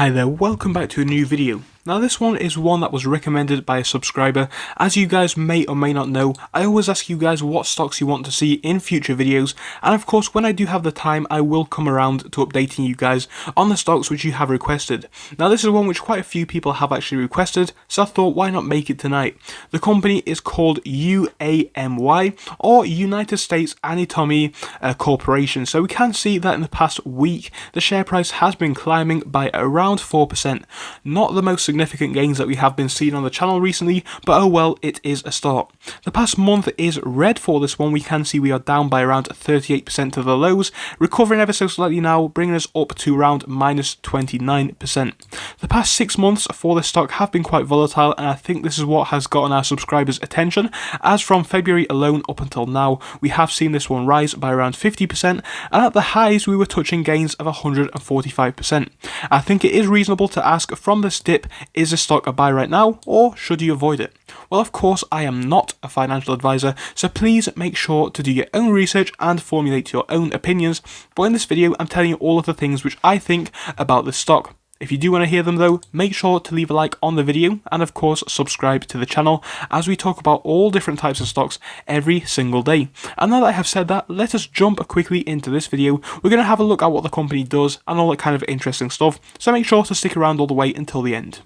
Hi there, welcome back to a new video. Now this one is one that was recommended by a subscriber. As you guys may or may not know, I always ask you guys what stocks you want to see in future videos, and of course when I do have the time I will come around to updating you guys on the stocks which you have requested. Now this is one which quite a few people have actually requested, so I thought why not make it tonight. The company is called Uamy, or United States Anatomy Corporation. So we can see that in the past week the share price has been climbing by around 4%. Not the most significant gains that we have been seeing on the channel recently, but oh well, it is a start. The past month is red for this one. We can see we are down by around 38% to the lows, recovering ever so slightly now, bringing us up to around minus 29%. The past 6 months for this stock have been quite volatile, and I think this is what has gotten our subscribers' attention, as from February alone up until now, we have seen this one rise by around 50%, and at the highs we were touching gains of 145%. I think it is reasonable to ask from this dip, is this stock a buy right now, or should you avoid it? Well, of course, I am not a financial advisor, so please make sure to do your own research and formulate your own opinions, but in this video I'm telling you all of the things which I think about this stock. If you do want to hear them though, make sure to leave a like on the video and of course subscribe to the channel, as we talk about all different types of stocks every single day. And now that I have said that, let us jump quickly into this video. We're going to have a look at what the company does and all that kind of interesting stuff, so make sure to stick around all the way until the end.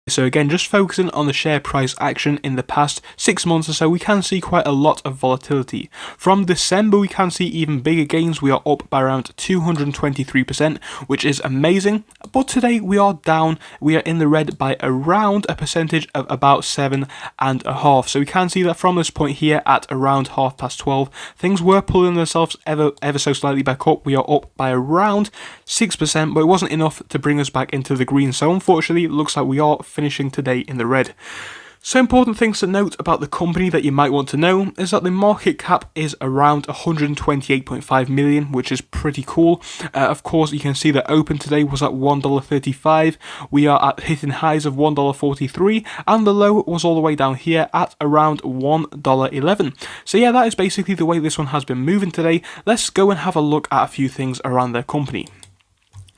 So again, just focusing on the share price action in the past 6 months or so, we can see quite a lot of volatility. From December, we can see even bigger gains. We are up by around 223%, which is amazing. But today we are down. We are in the red by around a percentage of about 7.5%. So we can see that from this point here at around 12:30, things were pulling themselves ever so slightly back up. We are up by around 6%, but it wasn't enough to bring us back into the green. So unfortunately, it looks like we are finishing today in the red. So important things to note about the company that you might want to know is that the market cap is around 128.5 million, which is pretty cool. Of course, you can see that open today was at $1.35. We are at hitting highs of $1.43, and the low was all the way down here at around $1.11. So yeah, that is basically the way this one has been moving today. Let's go and have a look at a few things around their company.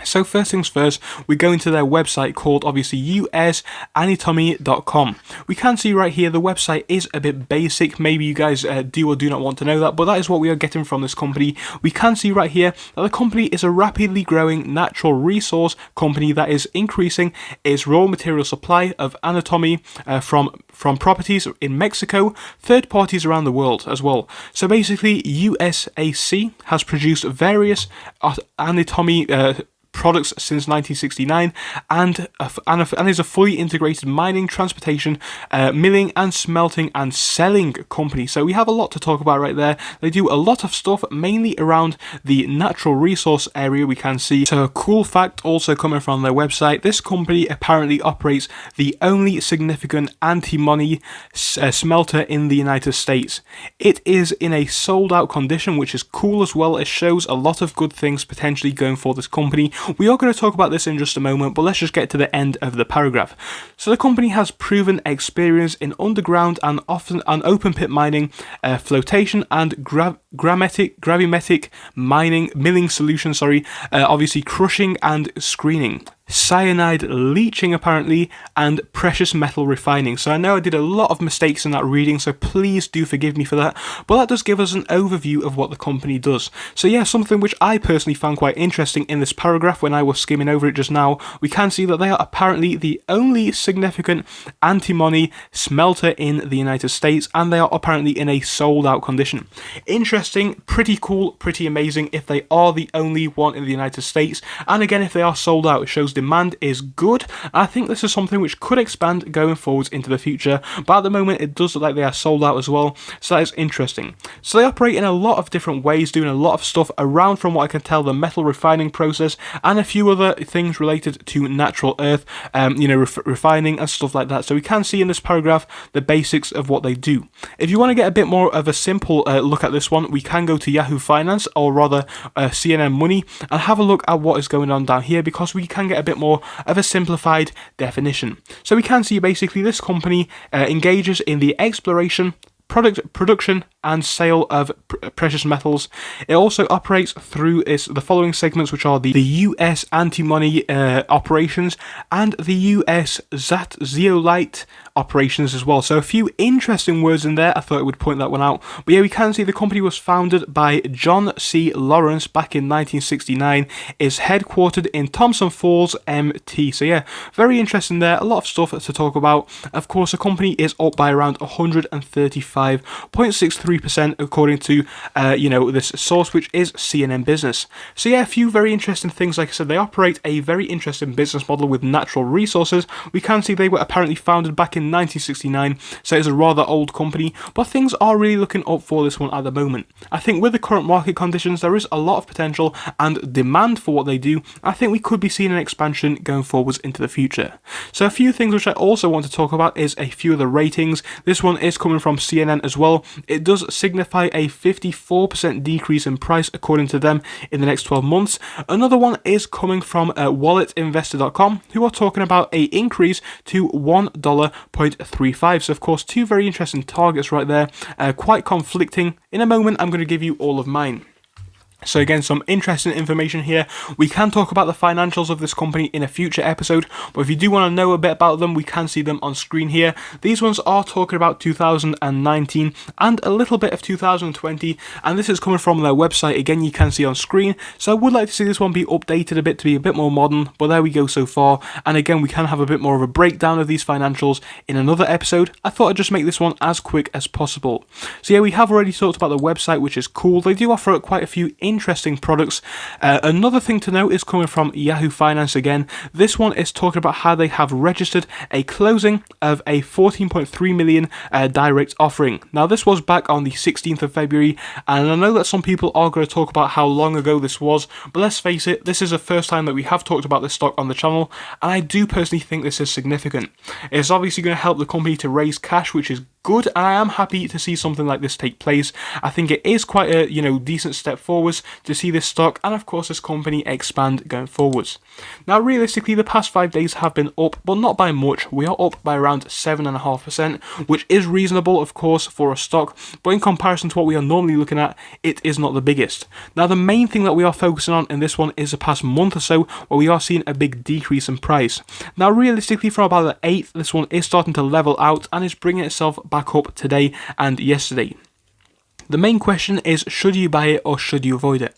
So first things first, we go into their website called obviously usanatomy.com. We can see right here the website is a bit basic. Maybe you guys do or do not want to know that, but that is what we are getting from this company. We can see right here that the company is a rapidly growing natural resource company that is increasing its raw material supply of anatomy from properties in Mexico, third parties around the world as well. So basically, USAC has produced various anatomy products since 1969 and is a fully integrated mining, transportation, milling and smelting and selling company. So we have a lot to talk about right there. They do a lot of stuff mainly around the natural resource area, we can see. So a cool fact also coming from their website, this company apparently operates the only significant antimony smelter in the United States. It is in a sold out condition, which is cool as well. It shows a lot of good things potentially going for this company. We are going to talk about this in just a moment, but let's just get to the end of the paragraph. So the company has proven experience in underground and often open pit mining, flotation and gravimetric mining, milling solutions, obviously crushing and screening, cyanide leaching apparently, and precious metal refining. So I know I did a lot of mistakes in that reading, so please do forgive me for that, but that does give us an overview of what the company does. So yeah, something which I personally found quite interesting in this paragraph when I was skimming over it just now, we can see that they are apparently the only significant antimony smelter in the United States, and they are apparently in a sold out condition. Interesting, pretty cool, pretty amazing if they are the only one in the United States, and again if they are sold out, it shows demand is good. I think this is something which could expand going forwards into the future, but at the moment it does look like they are sold out as well, so that is interesting. So they operate in a lot of different ways, doing a lot of stuff around, from what I can tell, the metal refining process and a few other things related to natural earth, refining and stuff like that. So we can see in this paragraph the basics of what they do. If you want to get a bit more of a simple look at this one, we can go to Yahoo Finance, or rather CNN Money, and have a look at what is going on down here, because we can get a bit more of a simplified definition. So we can see basically this company engages in the exploration, production, and sale of precious metals. It also operates through the following segments, which are the US anti-money operations and the US zeolite operations as well. So a few interesting words in there. I thought I would point that one out. But yeah, we can see the company was founded by John C. Lawrence back in 1969, is headquartered in Thompson Falls, MT. So yeah, very interesting there. A lot of stuff to talk about. Of course, the company is up by around 135.63% according to this source, which is CNN Business. So yeah, a few very interesting things. Like I said, they operate a very interesting business model with natural resources. We can see they were apparently founded back in 1969, so it's a rather old company, but things are really looking up for this one at the moment. I think with the current market conditions, there is a lot of potential and demand for what they do. I think we could be seeing an expansion going forwards into the future. So a few things which I also want to talk about is a few of the ratings. This one is coming from CNN as well. It does signify a 54% decrease in price according to them in the next 12 months. Another one is coming from walletinvestor.com, who are talking about a increase to $1.35. So of course, two very interesting targets right there, quite conflicting. In a moment, I'm going to give you all of mine. So again, some interesting information here. We can talk about the financials of this company in a future episode, but if you do want to know a bit about them, we can see them on screen here. These ones are talking about 2019 and a little bit of 2020, and this is coming from their website. Again, you can see on screen. So I would like to see this one be updated a bit to be a bit more modern, but there we go so far. And again, we can have a bit more of a breakdown of these financials in another episode. I thought I'd just make this one as quick as possible. So yeah, we have already talked about the website, which is cool. They do offer quite a few interesting products. Another thing to note is coming from Yahoo Finance again. This one is talking about how they have registered a closing of a 14.3 million direct offering. Now this was back on the 16th of February, and I know that some people are going to talk about how long ago this was, but let's face it, this is the first time that we have talked about this stock on the channel, and I do personally think this is significant. It's obviously going to help the company to raise cash, which is good, and I am happy to see something like this take place. I think it is quite a decent step forwards to see this stock and of course this company expand going forwards. Now realistically, the past 5 days have been up, but not by much. We are up by around 7.5%, which is reasonable of course for a stock, but in comparison to what we are normally looking at, it is not the biggest. Now the main thing that we are focusing on in this one is the past month or so, where we are seeing a big decrease in price. Now realistically, from about the 8th, this one is starting to level out and is bringing itself back up today and yesterday. The main question is, should you buy it or should you avoid it?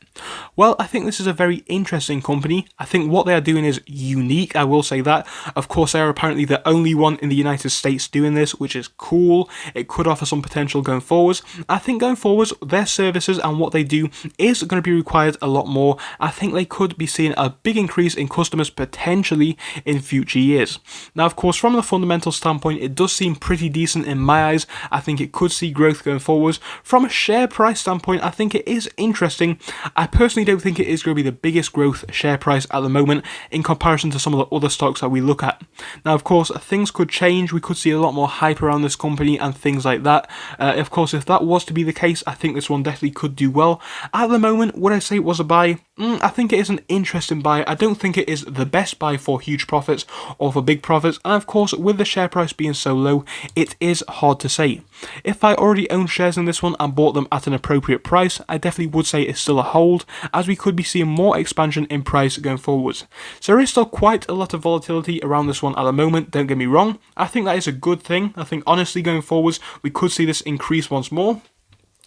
Well, I think this is a very interesting company. I think what they are doing is unique, I will say that. Of course, they are apparently the only one in the United States doing this, which is cool. It could offer some potential going forwards. I think going forwards, their services and what they do is going to be required a lot more. I think they could be seeing a big increase in customers potentially in future years. Now, of course, from the fundamental standpoint, it does seem pretty decent in my eyes. I think it could see growth going forwards. From a share price standpoint, I think it is interesting. I personally don't think it is going to be the biggest growth share price at the moment in comparison to some of the other stocks that we look at. Now, of course, things could change. We could see a lot more hype around this company and things like that. Of course, if that was to be the case, I think this one definitely could do well. At the moment, would I say it was a buy? I think it is an interesting buy. I don't think it is the best buy for huge profits or for big profits. And of course, with the share price being so low, it is hard to say. If I already own shares in this one and bought them at an appropriate price, I definitely would say it's still a hold, as we could be seeing more expansion in price going forwards. So there is still quite a lot of volatility around this one at the moment, don't get me wrong. I think that is a good thing. I think honestly going forwards, we could see this increase once more.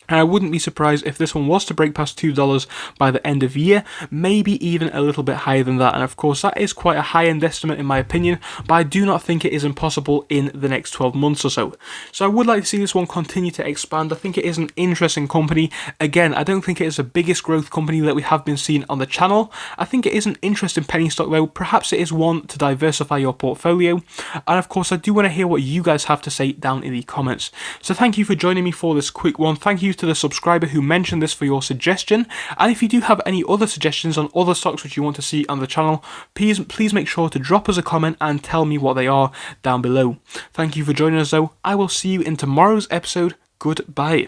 And I wouldn't be surprised if this one was to break past $2 by the end of year, maybe even a little bit higher than that. And of course, that is quite a high-end estimate in my opinion, but I do not think it is impossible in the next 12 months or so. So I would like to see this one continue to expand. I think it is an interesting company. Again, I don't think it is the biggest growth company that we have been seeing on the channel. I think it is an interesting penny stock though. Perhaps it is one to diversify your portfolio. And of course, I do want to hear what you guys have to say down in the comments. So thank you for joining me for this quick one. Thank you to the subscriber who mentioned this for your suggestion, and if you do have any other suggestions on other stocks which you want to see on the channel, please make sure to drop us a comment and tell me what they are down below. Thank you for joining us though. I will see you in tomorrow's episode. Goodbye.